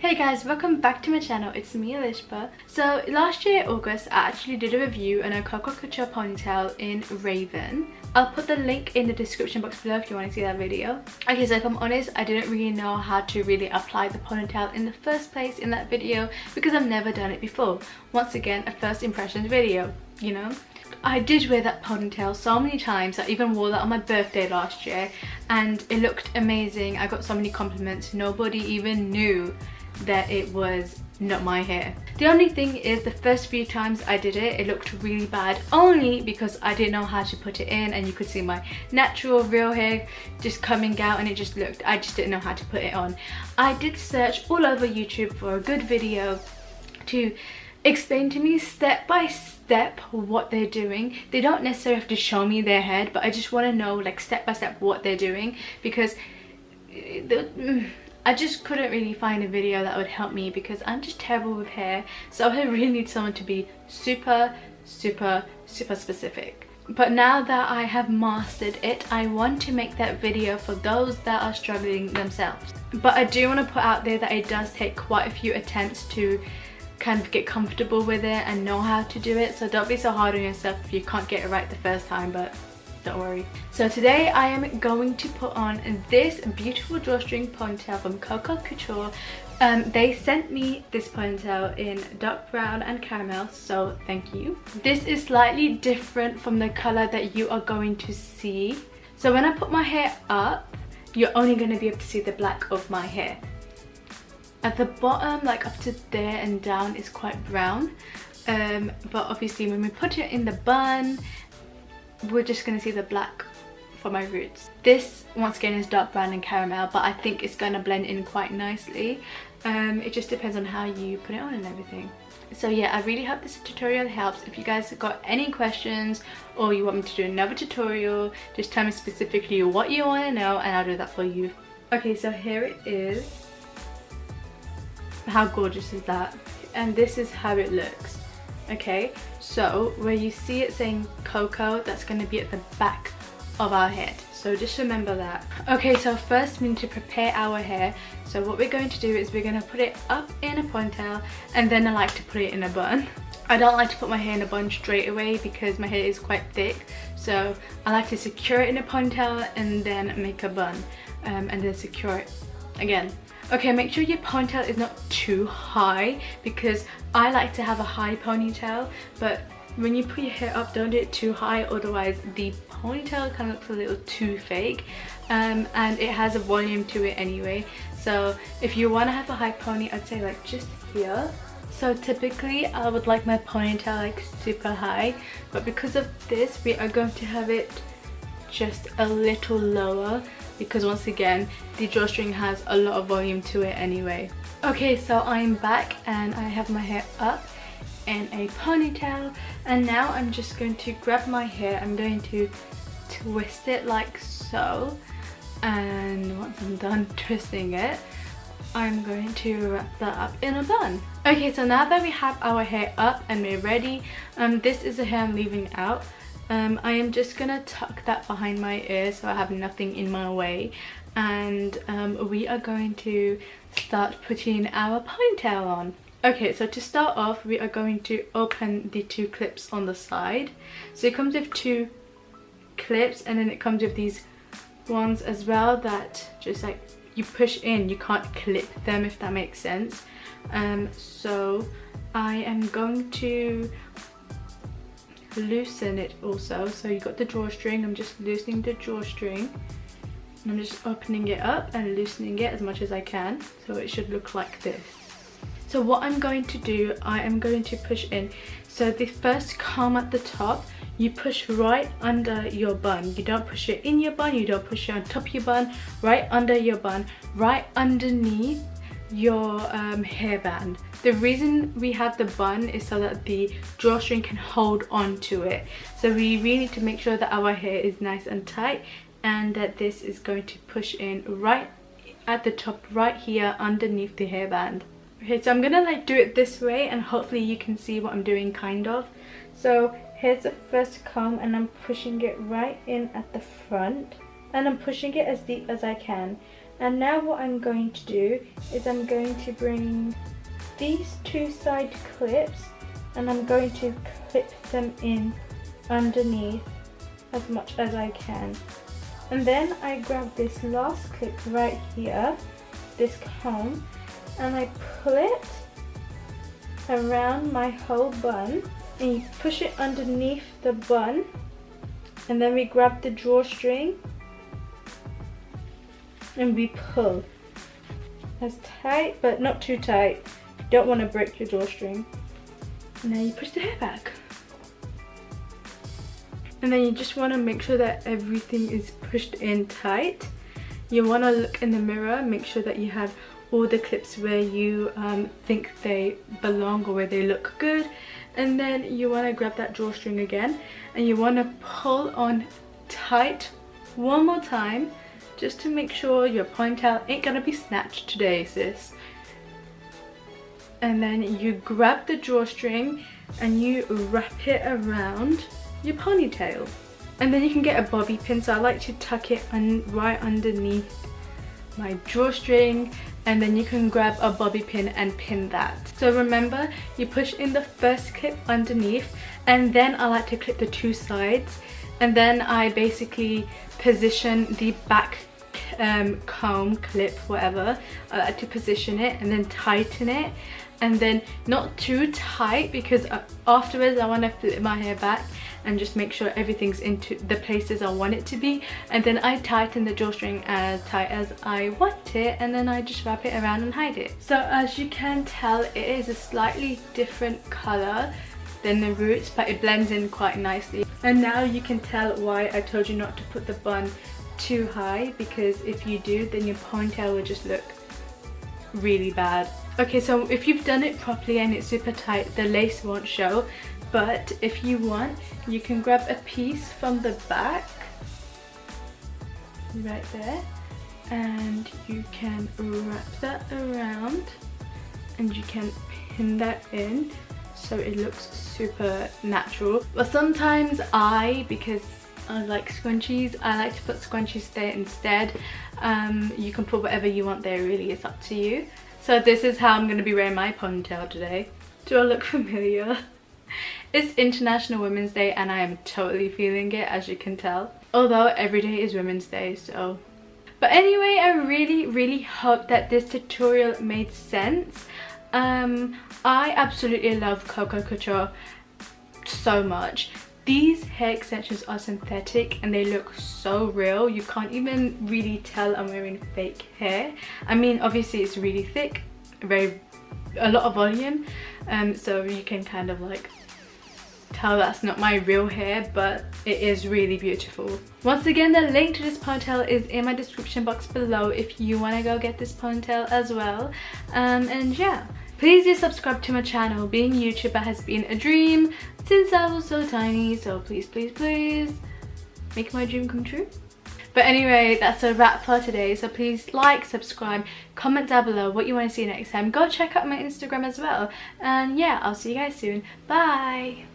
Hey guys, welcome back to my channel. It's me, Elishba. So last year August I actually did a review on a Koko Couture ponytail in Raven. I'll put the link in the description box below if you want to see that video. Okay, so if I'm honest, I didn't really know how to really apply the ponytail in the first place in that video because I've never done it before. Once again, a first impressions video, you know. I did wear that ponytail so many times. I even wore that on my birthday last year and it looked amazing. I got so many compliments. Nobody even knew that it was not my hair. The only thing is the first few times I did it, it looked really bad only because I didn't know how to put it in, and you could see my natural real hair just coming out and it just looked, I just didn't know how to put it on. I did search all over YouTube for a good video to explain to me step by step what they're doing. They don't necessarily have to show me their head, but I just want to know like step by step what they're doing, because I just couldn't really find a video that would help me because I'm just terrible with hair. So I really need someone to be super specific. But now that I have mastered it, I want to make that video for those that are struggling themselves. But I do want to put out there that it does take quite a few attempts to kind of get comfortable with it and know how to do it. So don't be so hard on yourself if you can't get it right the first time, but don't worry. So today I am going to put on this beautiful drawstring ponytail from Koko Couture. They sent me this ponytail in dark brown and caramel, so thank you. This is slightly different from the color that you are going to see. So when I put my hair up, you're only going to be able to see the black of my hair. At the bottom, like up to there and down, is quite brown, but obviously when we put it in the bun, we're just going to see the black for my roots. This once again is dark brown and caramel, but I think it's going to blend in quite nicely. It just depends on how you put it on and everything. So yeah, I really hope this tutorial helps. If you guys have got any questions or you want me to do another tutorial, just tell me specifically what you want to know and I'll do that for you. Okay, so here it is. How gorgeous is that? And this is how it looks. Okay, so where you see it saying Koko, that's going to be at the back of our head, so just remember that. Okay, so first we need to prepare our hair. So what we're going to do is we're going to put it up in a ponytail, and then I like to put it in a bun. I don't like to put my hair in a bun straight away because my hair is quite thick, so I like to secure it in a ponytail and then make a bun, and then secure it again. Okay, make sure your ponytail is not too high because I like to have a high ponytail, but when you put your hair up, don't do it too high, otherwise the ponytail kind of looks a little too fake, and it has a volume to it anyway. So if you want to have a high pony, I'd say like just here. So typically I would like my ponytail like super high, but because of this we are going to have it just a little lower because once again the drawstring has a lot of volume to it anyway. Okay, so I'm back and I have my hair up in a ponytail, and now I'm just going to grab my hair, I'm going to twist it like so, and once I'm done twisting it, I'm going to wrap that up in a bun. Okay, so now that we have our hair up and we're ready, this is the hair I'm leaving out. I am just gonna tuck that behind my ear so I have nothing in my way, and we are going to start putting our ponytail on. Okay, so to start off we are going to open the two clips on the side. So it comes with two clips, and then it comes with these ones as well that just like you push in, you can't clip them, if that makes sense. So I am going to loosen it also. So you got the drawstring, I'm just loosening the drawstring and I'm just opening it up and loosening it as much as I can, so it should look like this. So what I'm going to do, I am going to push in. So the first comb at the top, you push right under your bun. You don't push it in your bun, you don't push it on top of your bun, right under your bun, right underneath your hairband. The reason we have the bun is so that the drawstring can hold on to it. So we really need to make sure that our hair is nice and tight, and that this is going to push in right at the top, right here underneath the hairband. Okay, so I'm gonna like do it this way and hopefully you can see what I'm doing kind of. So here's the first comb and I'm pushing it right in at the front, and I'm pushing it as deep as I can. And now what I'm going to do is I'm going to bring these two side clips and I'm going to clip them in underneath as much as I can. And then I grab this last clip right here, this comb, and I pull it around my whole bun, and you push it underneath the bun, and then we grab the drawstring and we pull as tight, but not too tight. You don't want to break your drawstring. Now you push the hair back. And then you just want to make sure that everything is pushed in tight. You want to look in the mirror, make sure that you have all the clips where you think they belong or where they look good. And then you want to grab that drawstring again and you want to pull on tight one more time, just to make sure your ponytail ain't gonna be snatched today, sis. And then you grab the drawstring and you wrap it around your ponytail. And then you can get a bobby pin, so I like to tuck it right underneath my drawstring, and then you can grab a bobby pin and pin that. So remember, you push in the first clip underneath, and then I like to clip the two sides, and then I basically position the back comb clip, whatever. I like to position it and then tighten it, and then not too tight, because afterwards I want to flip my hair back and just make sure everything's into the places I want it to be, and then I tighten the drawstring as tight as I want it, and then I just wrap it around and hide it. So as you can tell, it is a slightly different color than the roots, but it blends in quite nicely. And now you can tell why I told you not to put the bun too high, because if you do, then your ponytail will just look really bad. Okay, so if you've done it properly and it's super tight, the lace won't show, but if you want, you can grab a piece from the back right there, and you can wrap that around and you can pin that in so it looks super natural. But sometimes because I like scrunchies, I like to put scrunchies there instead. You can put whatever you want there, really, it's up to you. So this is how I'm going to be wearing my ponytail today. Do I look familiar? It's International Women's Day and I am totally feeling it, as you can tell. Although every day is Women's Day, so. But anyway, I really hope that this tutorial made sense. I absolutely love Koko Couture so much. These hair extensions are synthetic and they look so real. You can't even really tell I'm wearing fake hair. I mean, obviously it's really thick, a lot of volume, so you can kind of like tell that's not my real hair, but it is really beautiful. Once again, the link to this ponytail is in my description box below if you want to go get this ponytail as well. And yeah, please do subscribe to my channel. Being a YouTuber has been a dream since I was so tiny, so please make my dream come true. But anyway, that's a wrap for today, so please like, subscribe, comment down below what you want to see next time. Go check out my Instagram as well, and yeah, I'll see you guys soon. Bye.